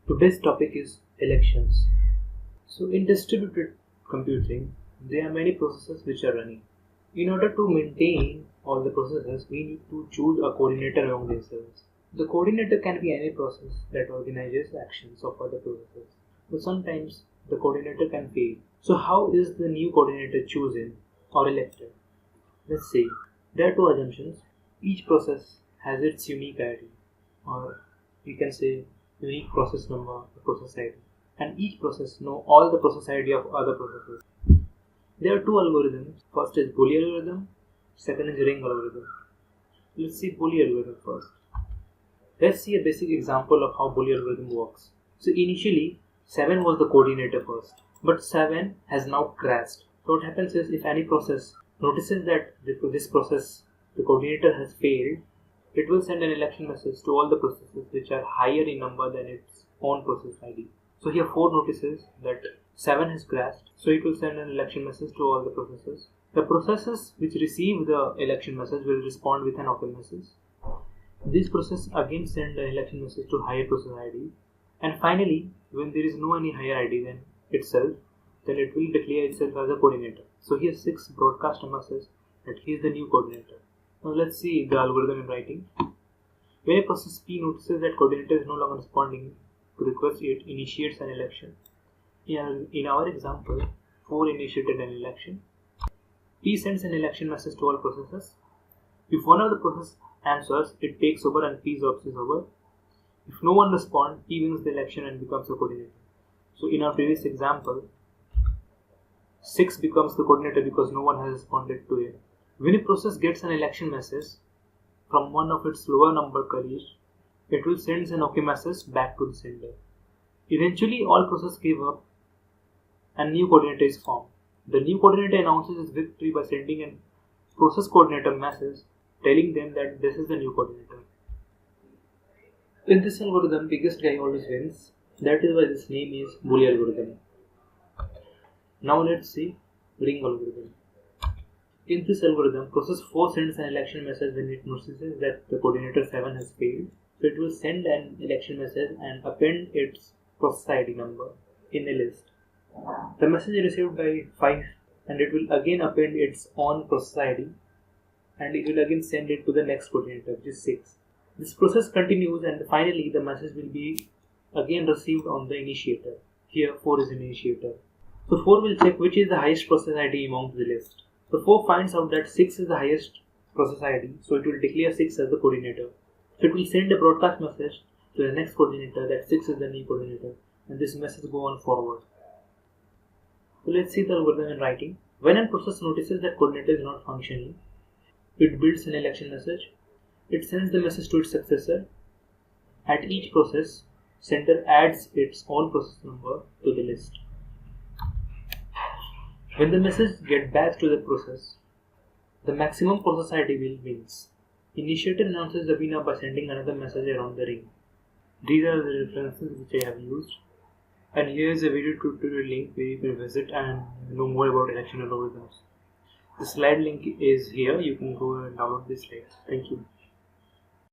Today's topic is elections. So in distributed computing, there are many processes which are running. In order to maintain all the processes, we need to choose a coordinator among themselves. The coordinator can be any process that organizes actions of other processes. But sometimes the coordinator can fail. So how is the new coordinator chosen or elected? Let's see. There are two assumptions. Each process has its unique ID, or we can say unique process number or process ID, and each process know all the process ID of other processes. There are two algorithms. First is Boolean algorithm, second is ring algorithm. Let's see Boolean algorithm first. Let's see a basic example of how Boolean algorithm works. So initially 7 was the coordinator first, but 7 has now crashed. So what happens is, if any process notices that this process, the coordinator has failed, it will send an election message to all the processes which are higher in number than its own process ID. So here 4 notices that 7 has crashed, so it will send an election message to all the processes. The processes which receive the election message will respond with an open message. This process again send an election message to higher process ID, and finally, when there is no any higher ID than itself, then it will declare itself as a coordinator. So here 6 broadcast a message that he is the new coordinator. Now let's see the algorithm in writing. When a process P notices that coordinator is no longer responding to request, it initiates an election. In our example, 4 initiated an election. P sends an election message to all processes. If one of the processes answers, it takes over and P's option is over. If no one responds, P wins the election and becomes the coordinator. So in our previous example, 6 becomes the coordinator because no one has responded to it. When a process gets an election message from one of its lower number colleagues, it will send an OK message back to the sender. Eventually, all processes give up and new coordinator is formed. The new coordinator announces its victory by sending a process coordinator message telling them that this is the new coordinator. In this algorithm, biggest guy always wins. That is why this name is Boolean algorithm. Now let's see ring algorithm. In this algorithm, process 4 sends an election message when it notices that the coordinator 7 has failed. So it will send an election message and append its process ID number in a list. The message is received by 5 and it will again append its own process ID and it will again send it to the next coordinator, which is 6. This process continues and finally the message will be again received on the initiator. Here 4 is an initiator. So 4 will check which is the highest process ID among the list. So 4 finds out that 6 is the highest process ID, so it will declare 6 as the coordinator. So it will send a broadcast message to the next coordinator that 6 is the new coordinator, and this message go on forward. So let's see the algorithm in writing. When a process notices that coordinator is not functioning, it builds an election message. It sends the message to its successor. At each process, sender adds its own process number to the list. When the message gets back to the process, the maximum process ID will wins. Initiator announces the winner by sending another message around the ring. These are the references which I have used. And here is a video tutorial link where you can visit and know more about election algorithms. The slide link is here. You can go and download this slide. Thank you.